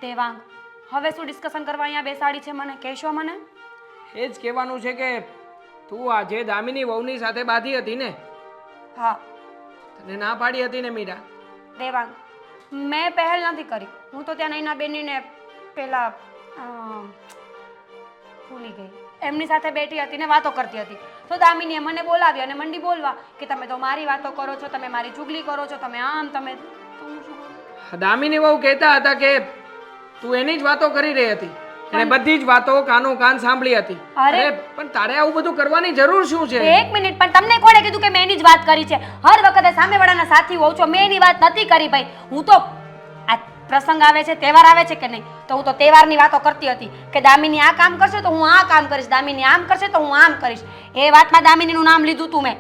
દેવાંગ, હવે શું ડિસ્કશન કરવા અહીંયા બેસાડી છે મને કહેશો મને? એ જ કહેવાનું છે કે તું આજે દામિની વહુની સાથે બાધી હતી ને? હા તને ના પાડી હતી ને મીરા? દેવાંગ, મેં પહેલ નથી કરી. હું તો ત્યાં નૈના બેનીને પેલા ભૂલી ગઈ, એમની સાથે બેઠી હતી ને વાતો કરતી હતી. તો દામિનીએ મને બોલાવી અને મંડી બોલવા કે તમે તો મારી વાતો કરો છો, તમે મારી ચુગલી કરો છો, તમે આમ તમે. તો હું શું કરું? દામિની વહુ કહેતા હતા કે તું એની જ વાતો કરી રહી હતી. એને બધી જ વાતો કાનો કાન સાંભળી હતી. અરે પણ તારે આવું બધું કરવાની જરૂર શું છે? એક મિનિટ, પણ તમને કોણે કીધું કે મેં એની જ વાત કરી છે? હર વખતે સામેવાળાના સાથી હોઉં છો, મેં એની વાત નથી કરી ભાઈ. હું તો આ પ્રસંગ આવે છે, તહેવાર આવે છે કે નહીં, તો હું તો તહેવારની વાતો કરતી હતી કે દામિની આ કામ કરશે તો હું આ કામ કરીશ, દામિની આમ કરશે તો હું આમ કરીશ. એ વાતમાં દામિનીનું નામ લીધું તું મેં.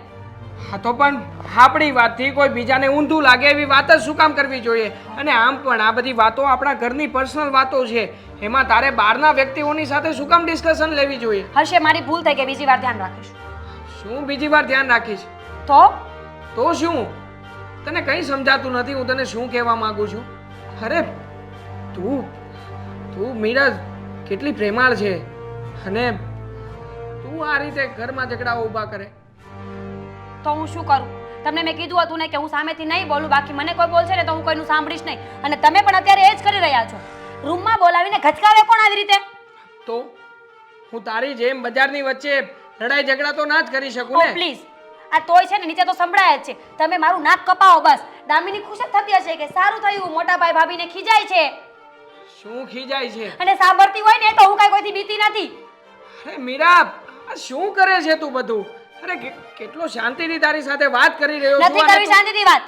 હા તો પણ આપણી વાતથી કોઈ બીજાને ઊંધું લાગે એવી વાત જ શું કામ કરવી જોઈએ? અને આમ પણ આ બધી વાતો આપણા ઘરની પર્સનલ વાતો છે, એમાં તારે બહારના વ્યક્તિઓની સાથે શું કામ ડિસ્કશન લેવી જોઈએ? હશે, મારી ભૂલ થઈ ગઈ, બીજી વાર ધ્યાન રાખીશ. શું બીજી વાર ધ્યાન રાખીશ? તો શું? તને કંઈ સમજાતું નથી હું તને શું કહેવા માંગુ છું? અરે તું મીરા કેટલી પ્રેમાળ છે, અને તું આ રીતે ઘરમાં ઝઘડાઓ ઊભા કરે તો હું શું કરું? તમને મેં કીધું હતું ને કે હું સામેથી નહીં બોલું, બાકી મને કોઈ બોલશે ને તો હું કોઈનું સાંભળીશ નહીં. અને તમે પણ અત્યારે એ જ કરી રહ્યા છો. રૂમમાં બોલાવીને ખચકાવે કોણ આવી રીતે? તો હું તારી જેમ બજારની વચ્ચે લડાઈ ઝઘડા તો ના જ કરી શકું ઓ ને? પ્લીઝ, આ તોય છે ને નીચે તો સંભળાય જ છે. તમે મારું નાક કપાવો બસ. દામિની ખુશ જ થતી હશે કે સારું થયું, મોટા ભાઈ ભાભીને ખીજાય છે. શું ખીજાય છે? અને સાંભળતી હોય ને તો હું કાંઈ કોઈથી બીતી નથી. અરે મીરા, આ શું કરે છે તું બધું? અરે કેટલો શાંતિથી તારી સાથે વાત કરી રહ્યો છું. નથી કરવી શાંતિથી વાત,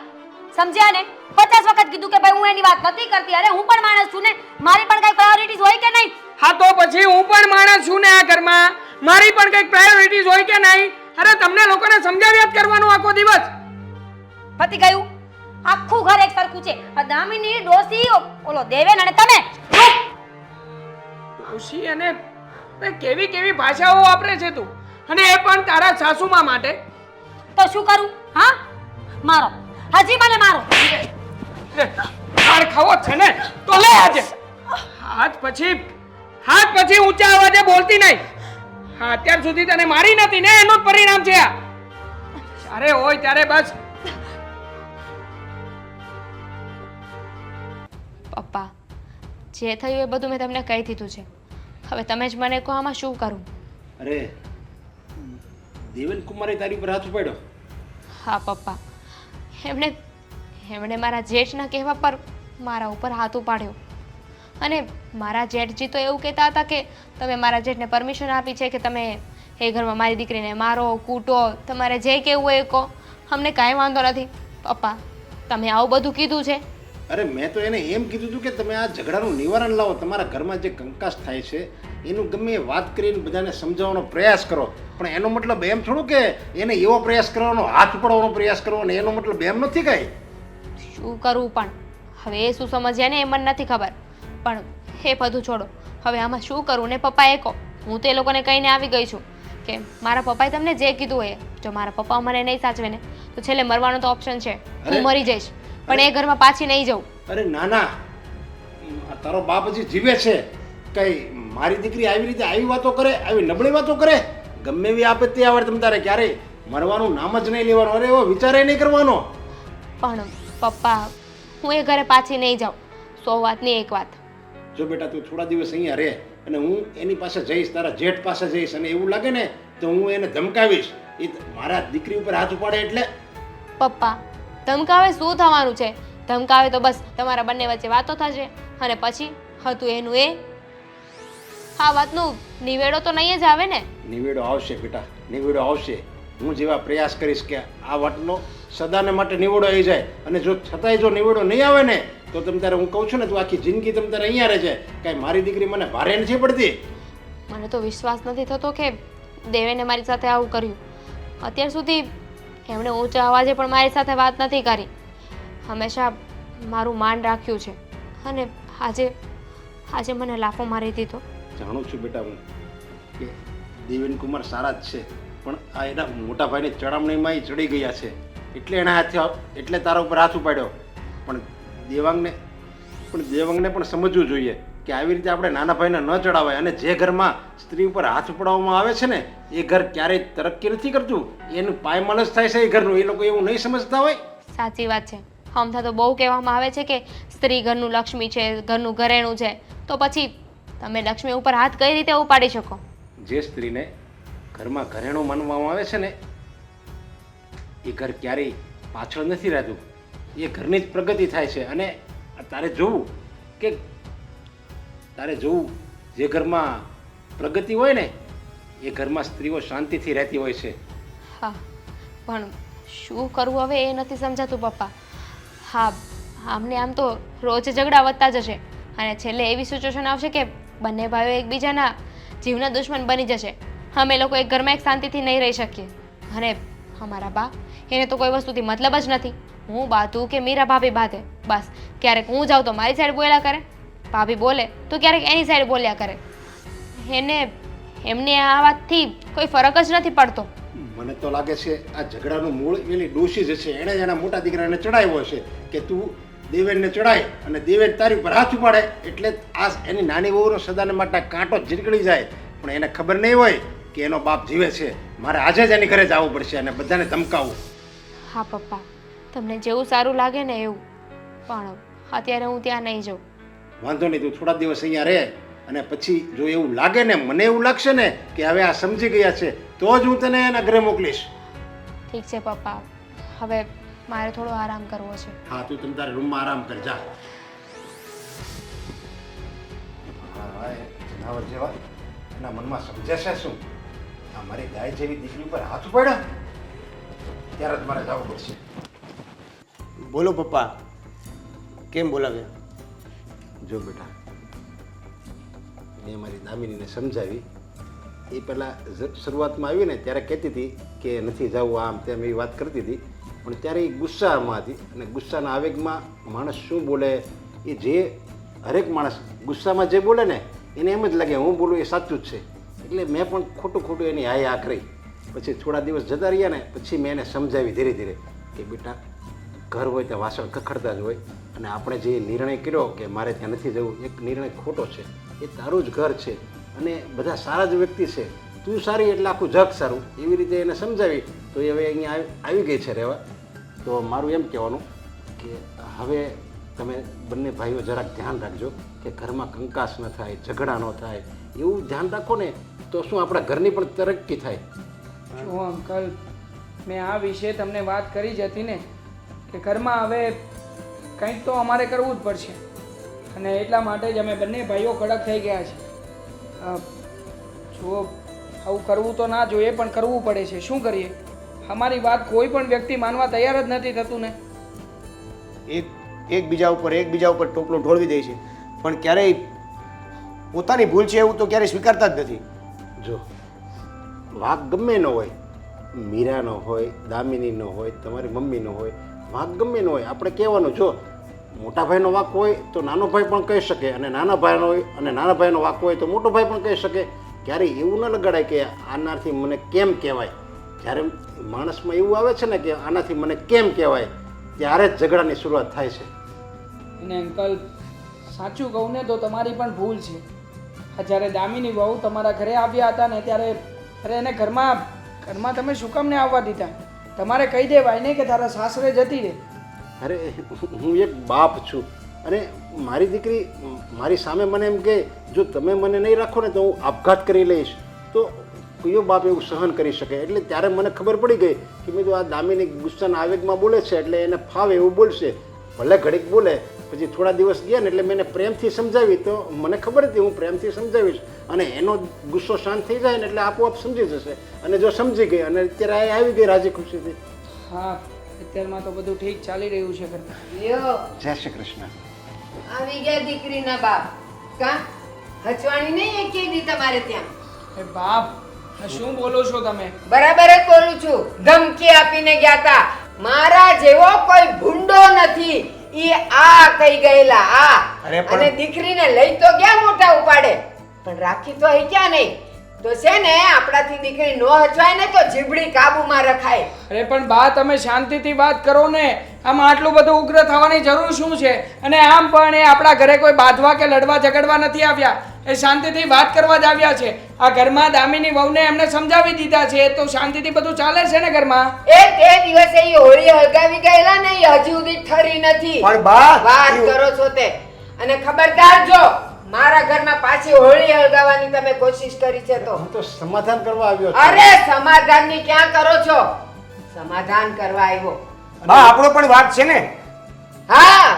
સમજ્યા ને? 50 વખત કીધું કે ભાઈ હું એની વાત નથી કરતી. અરે હું પણ માણસ છું ને, મારી પણ કઈ પ્રાયોરિટીઝ હોય કે નહીં? હા તો પછી હું પણ માણસ છું ને આ ઘરમાં, મારી પણ કઈક પ્રાયોરિટીઝ હોય કે નહીં? અરે તમને લોકોને સમજાવ્યા જ કરવાનું આખો દિવસ. પતી ગયું. આખું ઘર એક સરખું છે. આ દામિની, ડોસી, ઓલો દેવેન અને તમે. ડોસી અને કેવી કેવી ભાષાઓ વાપરે છે તું, અને એ પણ તારા સાસુમા માટે. તો શું કરું? હા, મારો, હજી મને મારો. માર ખાવો છે ને તો લે આજે. હાથ પછી ઊંચા અવાજે બોલતી નહીં. હા, અત્યાર સુધી તને મારી નથી ને, એનું જ પરિણામ છે આ. જ્યારે હોય ત્યારે બસ. પપ્પા, જે થયું એ બધું મેં તમને કહી દીધું છે. હવે તમે જ મને કહો આમાં શું કરું? અરે દેવેન કુમારે તારી પર હાથ ઉપાડ્યો? હા પપ્પા, એમણે મારા જેઠના કહેવા પર મારા ઉપર હાથ ઉપાડ્યો. અને મારા જેઠજી તો એવું કહેતા હતા કે તમે મારા જેઠને પરમિશન આપી છે કે તમે એ ઘરમાં મારી દીકરીને મારો, કૂટો, તમારે જે કહેવું હોય એ કહો, અમને કાંઈ વાંધો નથી. પપ્પા, તમે આવું બધું કીધું છે? અરે મેં તો એને એમ કીધું હતું કે તમે આ ઝઘડાનું નિવારણ લાવો, તમારા ઘરમાં જે કંકાસ થાય છે એનું ગમે એ વાત કરીને બધાને સમજાવવાનો પ્રયાસ કરો. પણ એનો મતલબ એમ થોડું કે એને એવો પ્રયાસ કરવાનો, હાથ ઉપાડવાનો પ્રયાસ કરવાનો, એનો મતલબ એમ નથી કાંઈ. શું કરવું પણ? હવે એ શું સમજ્યા ને એ મને નથી ખબર, પણ એ બધું છોડો. હવે આમાં શું કરવું ને પપ્પા એ કહો. હું તો એ લોકોને કહીને આવી ગઈ છું કે મારા પપ્પાએ તમને જે કીધું એ, જો મારા પપ્પા મને નહીં સાચવે ને તો છેલ્લે મરવાનો તો ઓપ્શન છે. હું મરી જઈશ, પણ એ ઘરમાં પાછી નહીં જાઉં. અરે ના, તારો બાપ હજી જીવે છે. કઈ મારી દીકરી આવી રીતે આવી વાતો કરે, આવી નબળી વાતો કરે? ગમે એવી આપત્તિ આવે તમે તારે ક્યારેય મરવાનું નામ જ નહીં લેવાનું. અરે એવો વિચારે નહીં કરવાનો. પણ પપ્પા, હું એ ઘરે પાછી નહીં જાઉં. 100 વાતની એક વાત. જો બેટા તું થોડા દિવસ અહીંયા રહે, અને હું એની પાસે જઈશ, તારા જેઠ પાસે જઈશ, અને એવું લાગે ને તો હું એને ધમકાવીશ. એ મારા દીકરી ઉપર હાથ ઉપાડે એટલે. પપ્પા, ધમકાવે શું થવાનું છે? ધમકાવે તો બસ તમારા બંને વચ્ચે વાતો થશે, અને પછી હતું એનું એ. આ વાતનું નિવેડો તો નહીં જ આવે ને? નિવેડો આવશે બેટા, નિવેડો આવશે. હું જેવા પ્રયાસ કરીશ કે આ વાતનો સદાને માટે નિવેડો આવી જાય. અને જો છતાંય જો નિવેડો નહીં આવે ને તો તમે તારે, હું કહું છું ને, તું આખી જિંદગી તમે તારે અહીંયા રહેજે. કાંઈ મારી દીકરી મને ભારે નથી પડતી. મને તો વિશ્વાસ નથી થતો કે દેવેને મારી સાથે આવું કર્યું. અત્યાર સુધી એમણે ઊંચા અવાજે પણ મારી સાથે વાત નથી કરી. હંમેશા મારું માન રાખ્યું છે, અને આજે મને લાફો મારી દીધો. જાણું છું બેટા હું કે દેવેન કુમાર સારા જ છે, પણ આ એના મોટા ભાઈની ચડામણીમાં એ ચડી ગયા છે, એટલે એના હાથે, એટલે તારા ઉપર હાથ ઉપાડ્યો. પણ પણ દેવંગને પણ સમજવું જોઈએ કે આવી રીતે આપણે નાના ભાઈને ન ચડાવાય. અને જે ઘરમાં સ્ત્રી ઉપર હાથ ઉપાડવામાં આવે છે ને એ ઘર ક્યારેય તરક્કી નથી કરતું, એનું પાયમાલ જ થાય છે એ ઘરનું. એ લોકો એવું નહીં સમજતા હોય. સાચી વાત છે. હમણાં તો બહુ કહેવામાં આવે છે કે સ્ત્રી ઘરનું લક્ષ્મી છે, ઘરનું ઘરેણું છે. તો પછી તમે લક્ષ્મી ઉપર હાથ કઈ રીતે ઉપાડી શકો? જે સ્ત્રીને ઘરમાં ઘરેણું માનવામાં આવે છે ને એ ઘર ક્યારેય પાછળ નથી રહેતું, એ ઘરની જ પ્રગતિ થાય છે. અને તારે જોવું જે ઘરમાં પ્રગતિ હોય ને એ ઘરમાં સ્ત્રીઓ શાંતિથી રહેતી હોય છે. હા, પણ શું કરવું હવે એ નથી સમજાતું પપ્પા. હા, આમને આમ તો રોજ ઝઘડા વધતા જશે અને છેલ્લે એવી સિચ્યુએશન આવશે કે બંને ભાઈઓ એકબીજાના જીવના દુશ્મન બની જશે. અમે લોકો એક ઘરમાં એક શાંતિથી નહીં રહી શકીએ. અને અમારા બા, એને તો કોઈ વસ્તુથી મતલબ જ નથી. હું બાંધું કે મીરા ભાભી બાંધે, બસ. ક્યારેક હું જાઉં તો મારી સાઈડ બોલ્યા કરે, ભાભી બોલે તો ક્યારેક એની સાઈડ બોલ્યા કરે. એમને આ વાતથી કોઈ ફરક જ નથી પડતો. મને તો લાગે છે આ ઝઘડાનું મૂળ એની ડોશી જ છે. એણે જ એના મોટા દીકરાને ચડાવ્યો છે કે તું દેવેનને ચડાય અને દેવેન તારી ઉપર હાથ ઉપાડે એટલે આ એની નાની વહુનો સદાને માટે કાંટો ઝીરકડી જાય. પણ એને ખબર નહીં હોય કે એનો બાપ જીવે છે. મારે આજે જ એની ઘરે જવું પડશે અને બધાને ધમકાવવું. હા પપ્પા, તમને જેવું સારું લાગે ને એવું. પણ અત્યારે હું ત્યાં નહીં જાઉં. વાંધો નહીં, તું થોડા દિવસ અહીંયા રહે અને પછી જો એવું લાગે ને, મને એવું લાગશે ને કે હવે આ સમજી ગયા છે તો જ હું તને એના ઘરે મોકલીશ. ઠીક છે પપ્પા, હવે મારે થોડો આરામ કરવો છે. હા, તું તમ તારા રૂમમાં આરામ કર જા. હા, જનાવર જેવા એના મનમાં સમજે છે શું? આ મારી ગાય જેવી દીકરી ઉપર હાથ ઉપાડ્યો ત્યારે જ મારે જવું પડશે. બોલો પપ્પા, કેમ બોલાવ્યા? જો બેટા, મેં મારી દામિનીને સમજાવી. એ પહેલાં શરૂઆતમાં આવી ને ત્યારે કહેતી હતી કે નથી જવું, આમ તેમ એવી વાત કરતી હતી. પણ ત્યારે એ ગુસ્સામાં હતી અને ગુસ્સાના આવેગમાં માણસ શું બોલે એ જે હરેક માણસ ગુસ્સામાં જે બોલે ને એને એમ જ લાગે હું બોલું એ સાચું જ છે. એટલે મેં પણ ખોટું એની હાય આ કરી. પછી થોડા દિવસ જતા રહ્યા ને પછી મેં એને સમજાવી ધીરે ધીરે કે બેટા, ઘર હોય ત્યાં વાસણ ખખડતા જ હોય અને આપણે જે નિર્ણય કર્યો કે મારે ત્યાં નથી જવું, એક નિર્ણય ખોટો છે. એ તારું જ ઘર છે અને બધા સારા જ વ્યક્તિ છે. તું સારી એટલે આખું જગ સારું. એવી રીતે એને સમજાવી તો એ હવે અહીંયા આવી ગઈ છે રહેવા. તો મારું એમ કહેવાનું કે હવે તમે બંને ભાઈઓ જરાક ધ્યાન રાખજો કે ઘરમાં કંકાસ ન થાય, ઝઘડા ન થાય. એવું ધ્યાન રાખો ને તો શું આપણા ઘરની પણ તરક્કી થાય. જો અંકલ, મેં આ વિશે તમને વાત કરી જ હતી ને કે ઘરમાં હવે કંઈક તો અમારે કરવું જ પડશે અને એટલા માટે જ અમે બંને ભાઈઓ કડક થઈ ગયા છે. જો આવું કરવું તો ના જોઈએ પણ કરવું પડે છે. શું કરીએ? અમારી વાત કોઈ પણ વ્યક્તિ માનવા તૈયાર જ નથી થતું ને. એકબીજા ઉપર ટોપલો ઢોળવી દે છે, પણ ક્યારેય પોતાની ભૂલ છે એવું તો ક્યારેય સ્વીકારતા જ નથી. જો વાંક ગમે ન હોય, મીરાનો હોય, દામિનીનો હોય, તમારી મમ્મીનો હોય, વાંક ગમે ન હોય, આપણે કહેવાનું. જો મોટા ભાઈનો વાંક હોય તો નાનો ભાઈ પણ કહી શકે અને નાના ભાઈનો હોય અને નાના ભાઈનો વાંક હોય તો મોટો ભાઈ પણ કહી શકે. ક્યારેય એવું ન લગાડાય કે આનાથી મને કેમ કહેવાય. જ્યારે માણસમાં એવું આવે છે ને કે આનાથી મને કેમ કહેવાય ત્યારે જ ઝઘડાની શરૂઆત થાય છે. અને અંકલ, સાચું કહું ને તો તમારી પણ ભૂલ છે. જ્યારે દામિની વહુ તમારા ઘરે આવ્યા હતા ને ત્યારે અરે એને ઘરમાં તમે શું કામ ને આવવા દીધા? તમારે કહી દેવાય ને કે તારા સાસરે જતી રહે. અરે હું એક બાપ છું અને મારી દીકરી મારી સામે મને એમ કે જો તમે મને નહીં રાખો ને તો હું આપઘાત કરી લઈશ. તો કયો બાપ એવું સહન કરી શકે? એટલે ત્યારે મને ખબર પડી ગઈ કે મેં તો આ દામિની ગુસ્સાના આવેગમાં બોલે છે એટલે એને ફાવે એવું બોલશે. ભલે ઘડીક બોલે. પછી થોડા દિવસ ગયા ને એટલે મેં એને પ્રેમથી સમજાવી તો મને ખબર હતી હું પ્રેમથી સમજાવીશ અને એનો ગુસ્સો શાંત થઈ જાય ને એટલે આપોઆપ સમજી જશે. અને જો સમજી ગઈ અને અત્યારે આવી ગઈ રાજી ખુશીથી. હા, અત્યારમાં તો બધું ઠીક ચાલી રહ્યું છે ઘરમાં. લ્યો, જય શ્રી કૃષ્ણ. આવી ગયા દીકરીના બાપ. કા હચવાણી નહીં એકે દી તમારે ત્યાં? એ બાપ, શું બોલો છો તમે? બરાબર જ બોલું છું. ધમકી આપીને ગયા તા. મારા જેવો કોઈ ભૂંડો નથી. ઈ આ કહી ગયેલા આ. અરે પણ- અને દીકરીને લઈ તો ગયા મોટા ઉપાડે, પણ રાખી તો હઈ ક્યાં નહીં. તો છે ને આપણાથી દીકરી નો હચવાય ને તો જીબડી કાબુમાં રખાય. અરે પણ બા, તમે શાંતિથી વાત કરો ને. આમાં આટલું બધું ઉગ્ર થવાની જરૂર શું છે? અને આમ પણ એ આપણા ઘરે કોઈ બાંધવા કે લડવા ઝઘડવા નથી આવ્યા, એ શાંતિથી વાત કરવા જ આવ્યા છે. આ ઘરમાં દામિની વહુને એમને સમજાવી દીધા છે તો શાંતિથી બધું ચાલે છે ને ઘરમાં. એ તે દિવસે ઈ હોળી હળગાવી ગયેલા ને ઈ હજી સુધી ઠરી નથી. પણ બા વાત કરો છો તે. અને ખબરદાર જો મારા ઘરમાં પાછી હોળી હળગાવવાની તમે કોશિશ કરી છે તો હું તો સમાધાન કરવા આવ્યો છું. અરે સમાધાનની ક્યાં કરો છો? સમાધાન કરવા આવ્યો. બા આપણો પણ વાત છે ને. હા,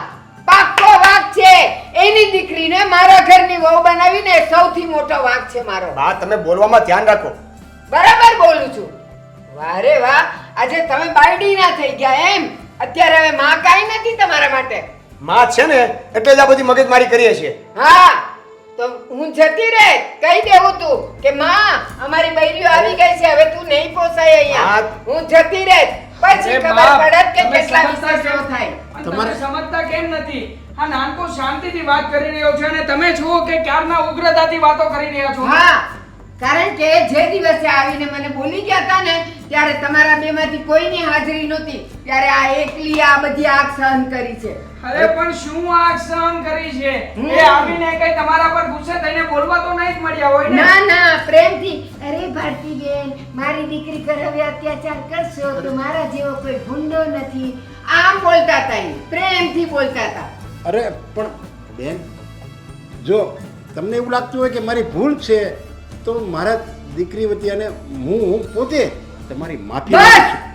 પાક્કો વાંક છે. એની દીકરીને મારા ઘરની વહુ બનાવીને એ સૌથી મોટો વાંક છે મારો. બા તમે બોલવામાં ધ્યાન રાખો. બરાબર બોલું છું. વારે વાહ, આજે તમે બાયડી ના થઈ ગયા એમ. અત્યારે હવે માં કાઈ નથી તમારા માટે. માં છે ને એટલે જ આ બધી મગજમારી કરીએ છીએ. હા, તો હું જતી રહે કહી દેવું તું કે માં અમારી બૈરીઓ આવી ગઈ છે, હવે તું નહીં પોસાય અહીંયા. હું જતી રહે પછી અરે ખબર બાપ, પડત કે તમે કેટલા સમજતા વિશ્વાસ કેમ? થાય. અને તમે સમજતા કેમ નથી? આ નાનકો શાંતિથી વાત કરી રહ્યો છે અને તમે જુઓ કે ક્યારના ઉગ્રતાથી વાતો કરી રહ્યા છો. હા, કારણ કે જે દિવસે આવીને મને બોલી ગયા હતા ને ત્યારે તમારા બેમાંથી કોઈની હાજરી નહોતી. ત્યારે આ એકલી આ બધી આગ સહન કરી છે. અરે પણ શું આગ સહન કરી છે? એ આવીને કઈ તમારા પર ગુસ્સે થઈને બોલવા તો નહીં જ મળ્યા હોય ને? ના ના, પ્રેમથી અરે ભારતીબેન મારી દીકરી પર હવે અત્યાચાર કરશો તો મારા જેવો કોઈ ભૂંડો નથી આમ બોલતા હતા. ઈ પ્રેમથી બોલતા હતા. અરે પણ બેન, જો તમને એવું લાગતું હોય કે મારી ભૂલ છે તો મારા દીકરી વતી અને હું પોતે તમારી માફી માંગુ બસ છું.